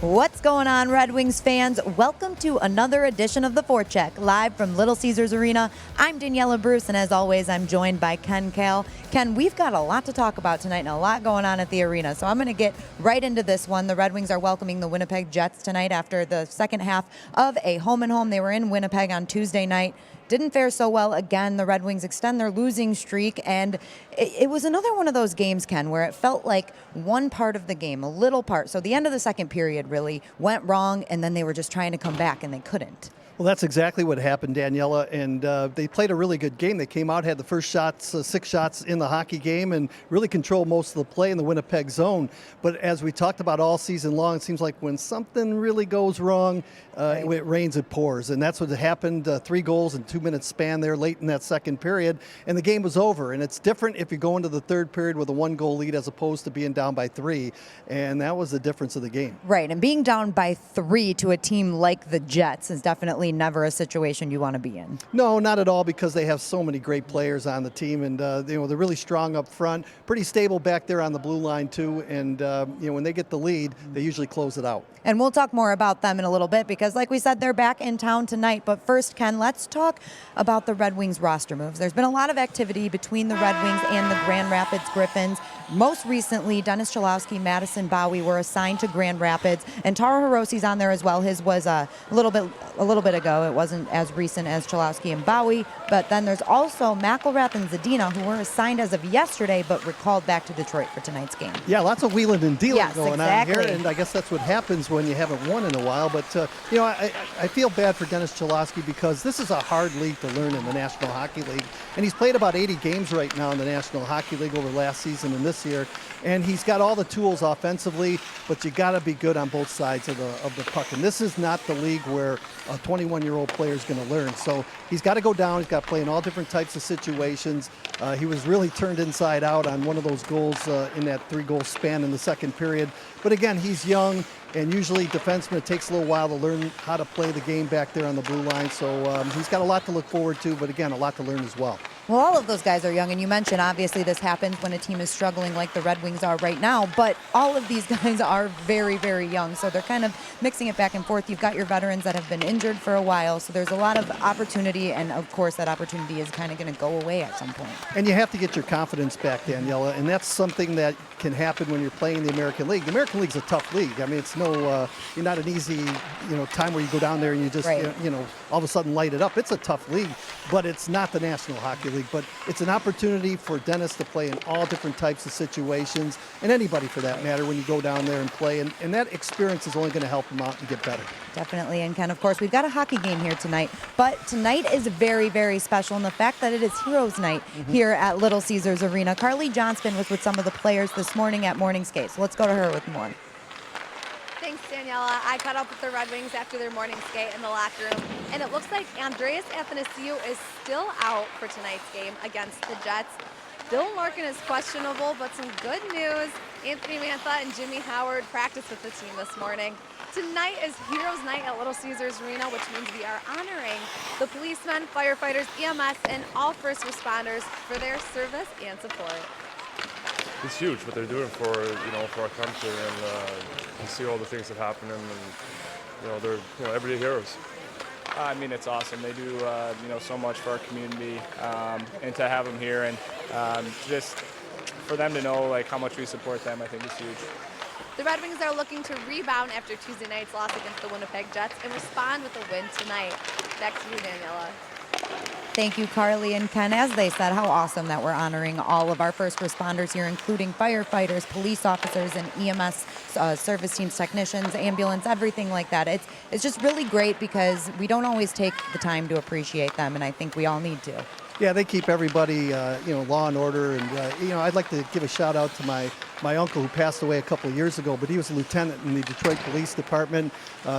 What's going on, Red Wings fans? Welcome to another edition of the Forecheck, live from Little Caesars Arena. I'm Daniella Bruce, and as always, I'm joined by Kal. Ken, we've got a lot to talk about tonight and a lot going on at the arena, so I'm going to get right into this one. The Red Wings are welcoming the Winnipeg Jets tonight after the second half of a home-and-home. They were in Winnipeg on Tuesday night. Didn't fare so well again. The Red Wings extend their losing streak, and it was another one of those games, Ken, where it felt like one part of the game, a little part. So the end of the second period really went wrong, and then they were just trying to come back, and they couldn't. Well, that's exactly what happened, Daniella, and they played a really good game. They came out, had the first shots, 6 shots in the hockey game, and really controlled most of the play in the Winnipeg zone. But as we talked about all season long, it seems like when something really goes wrong, it rains, it pours, and that's what happened. 3 goals in 2-minute span there late in that second period, and the game was over. And it's different if you go into the third period with a 1-goal lead as opposed to being down by 3, and that was the difference of the game. Right, and being down by 3 to a team like the Jets is definitely never a situation you want to be in. No, not at all, because they have so many great players on the team, and they're really strong up front, pretty stable back there on the blue line too, and when they get the lead, they usually close it out. And we'll talk more about them in a little bit because, like we said, they're back in town tonight. But first, Ken, let's talk about the Red Wings roster moves. There's been a lot of activity between the Red Wings and the Grand Rapids Griffins. Most recently, Dennis Chalowski, Madison Bowie were assigned to Grand Rapids, and Taro Hiroshi's on there as well. His was a little bit ago. It wasn't as recent as Chalowski and Bowie. But then there's also McElrath and Zadina, who were assigned as of yesterday, but recalled back to Detroit for tonight's game. Yeah, lots of wheeling and dealing going on here, and I guess that's what happens when you haven't won in a while. But I feel bad for Dennis Chalowski because this is a hard league to learn in the National Hockey League, and he's played about 80 games right now in the National Hockey League over last season and this year, and he's got all the tools offensively, but you got to be good on both sides of the puck. And this is not the league where a 21-year-old player is going to learn. So he's got to go down. He's got to play in all different types of situations. He was really turned inside out on one of those goals in that 3-goal span in the second period. But again, he's young, and usually defensemen, it takes a little while to learn how to play the game back there on the blue line. So he's got a lot to look forward to, but again, a lot to learn as well. Well, all of those guys are young, and you mentioned obviously this happens when a team is struggling like the Red Wings are right now, but all of these guys are very, very young, so they're kind of mixing it back and forth. You've got your veterans that have been injured for a while, so there's a lot of opportunity, and of course that opportunity is kind of going to go away at some point. And you have to get your confidence back, Daniella, and that's something that can happen when you're playing the American League. The American League's a tough league. I mean, it's you're not an easy, time where you go down there and you just, all of a sudden light it up. It's a tough league, but it's not the National Hockey League. But it's an opportunity for Dennis to play in all different types of situations, and anybody for that matter, when you go down there and play. And that experience is only going to help him out and get better. Definitely. And Ken, of course, we've got a hockey game here tonight, but tonight is very, very special in the fact that it is Heroes Night here at Little Caesars Arena. Carly Johnston was with some of the players this morning at morning skate, so let's go to her with more. Thanks, Daniella. I caught up with the Red Wings after their morning skate in the locker room, and it looks like Andreas Athanasiou is still out for tonight's game against the Jets. Bill Larkin is questionable, but some good news. Anthony Mantha and Jimmy Howard practiced with the team this morning. Tonight is Heroes Night at Little Caesars Arena, which means we are honoring the policemen, firefighters, EMS, and all first responders for their service and support. It's huge what they're doing for our country, and you see all the things that happen, and they're everyday heroes. I mean, it's awesome. They do so much for our community, and to have them here and just for them to know how much we support them, I think is huge. The Red Wings are looking to rebound after Tuesday night's loss against the Winnipeg Jets and respond with a win tonight. Back to you, Daniella. Thank you, Carly and Ken. As they said, how awesome that we're honoring all of our first responders here, including firefighters, police officers, and EMS service teams, technicians, ambulance, everything like that. It's just really great because we don't always take the time to appreciate them, and I think we all need to. Yeah, they keep everybody, law and order. And, I'd like to give a shout out to my uncle who passed away a couple of years ago, but he was a lieutenant in the Detroit Police Department,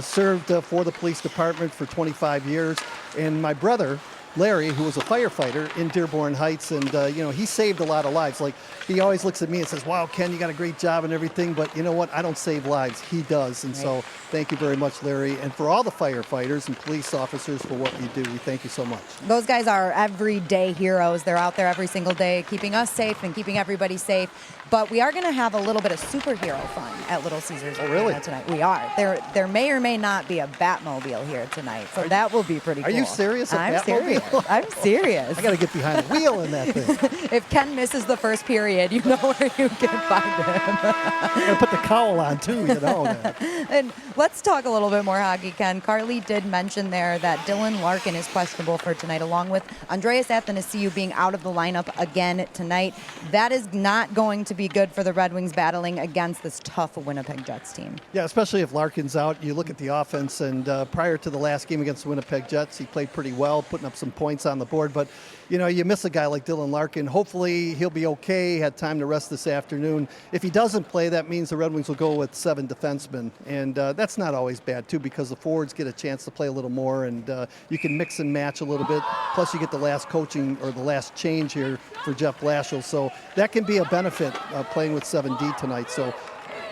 served for the police department for 25 years. And my brother, Larry, who was a firefighter in Dearborn Heights, and he saved a lot of lives. Like, he always looks at me and says, "Wow, Ken, you got a great job and everything," but you know what? I don't save lives. He does. And so thank you very much, Larry, and for all the firefighters and police officers for what you do. We thank you so much. Those guys are everyday heroes. They're out there every single day keeping us safe and keeping everybody safe. But we are going to have a little bit of superhero fun at Little Caesars Arena tonight. We are. There may or may not be a Batmobile here tonight, so that will be pretty cool. Are you serious? I'm serious. I'm serious. I got to get behind the wheel in that thing. If Ken misses the first period, you know where you can find him. I'm going to put the cowl on, too, you know. And let's talk a little bit more hockey, Ken. Carly did mention there that Dylan Larkin is questionable for tonight, along with Andreas Athanasiou being out of the lineup again tonight. That is not going to be good for the Red Wings battling against this tough Winnipeg Jets team. Yeah, especially if Larkin's out. You look at the offense, and prior to the last game against the Winnipeg Jets, he played pretty well, putting up some points on the board. But, you know, you miss a guy like Dylan Larkin. Hopefully he'll be okay, had time to rest this afternoon. If he doesn't play, that means the Red Wings will go with 7 defensemen. And that's not always bad, too, because the forwards get a chance to play a little more, and you can mix and match a little bit. Plus, you get the last coaching or the last change here for Jeff Blashill. So that can be a benefit playing with 7D tonight. So,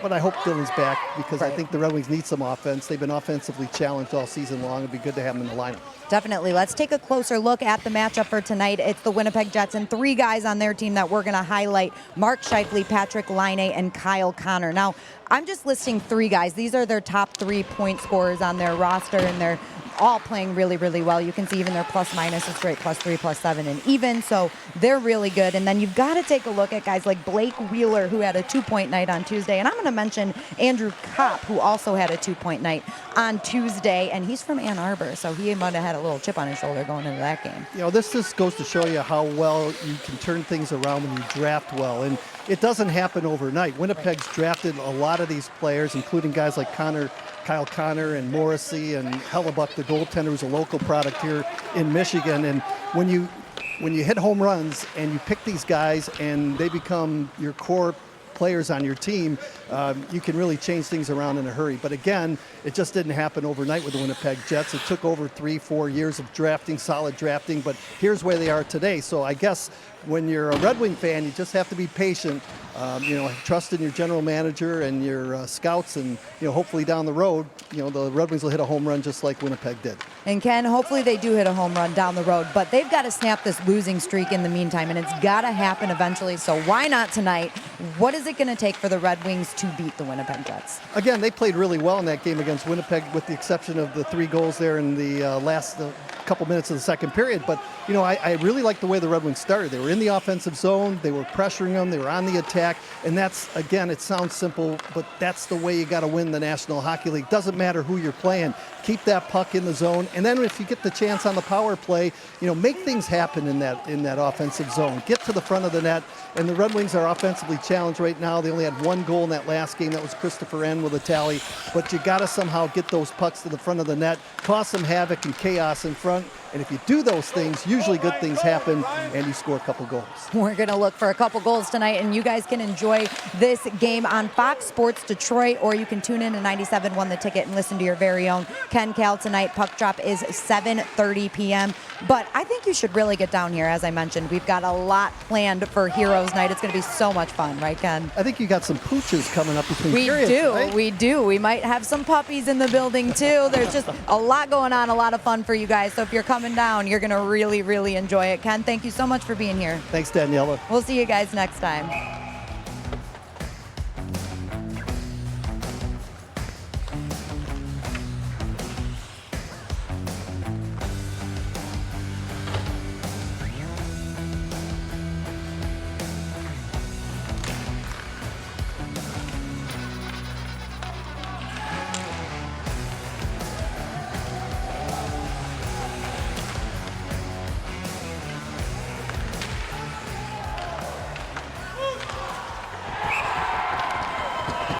but I hope Dylan's back because I think the Red Wings need some offense. They've been offensively challenged all season long. It'd be good to have them in the lineup. Definitely. Let's take a closer look at the matchup for tonight. It's the Winnipeg Jets and 3 guys on their team that we're going to highlight: Mark Scheifele, Patrick Laine, and Kyle Connor. Now, I'm just listing 3 guys. These are their top 3 point scorers on their roster, and they're all playing really, really well. You can see even their plus minus is great, +3, +7, and even. So they're really good. And then you've got to take a look at guys like Blake Wheeler, who had a 2-point night on Tuesday. And I'm going to mention Andrew Kopp, who also had a 2-point night on Tuesday. And he's from Ann Arbor, so he might have had a little chip on his shoulder going into that game. You know, this just goes to show you how well you can turn things around when you draft well. And it doesn't happen overnight. Winnipeg's drafted a lot of these players, including guys like Kyle Connor and Morrissey and Hellebuck, the goaltender, who's a local product here in Michigan. And when you hit home runs and you pick these guys and they become your core players on your team, you can really change things around in a hurry. But again, it just didn't happen overnight with the Winnipeg Jets. It took over 3-4 years of drafting, solid drafting, but here's where they are today. So I guess when you're a Red Wing fan, you just have to be patient, trust in your general manager and your scouts, and hopefully down the road, the Red Wings will hit a home run just like Winnipeg did. And Ken, hopefully they do hit a home run down the road, but they've got to snap this losing streak in the meantime, and it's got to happen eventually. So why not tonight? What is it going to take for the Red Wings to beat the Winnipeg Jets? Again, they played really well in that game against Winnipeg, with the exception of the 3 goals there in the last couple minutes of the second period. But I really like the way the Red Wings started. They were in the offensive zone, they were pressuring them, they were on the attack, and that's, again, it sounds simple, but that's the way you got to win the National Hockey League. Doesn't matter who you're playing. Keep that puck in the zone, and then if you get the chance on the power play, make things happen in that offensive zone. Get to the front of the net, and the Red Wings are offensively challenged right now. They only had 1 goal in that last game. That was Christopher N. with a tally, but you got to somehow get those pucks to the front of the net, cause some havoc and chaos in front. And if you do those things, usually good things happen, and you score a couple goals. We're going to look for a couple goals tonight, and you guys can enjoy this game on Fox Sports Detroit, or you can tune in to 97.1 The Ticket and listen to your very own Ken Kal tonight. Puck drop is 7:30 p.m. But I think you should really get down here. As I mentioned, we've got a lot planned for Heroes Night. It's going to be so much fun, right, Ken? I think you got some pooches coming up between periods. We do. We might have some puppies in the building, too. There's just a lot going on, a lot of fun for you guys. So if you're coming down, you're going to really, really enjoy it. Ken, thank you so much for being here. Thanks, Daniella. We'll see you guys next time.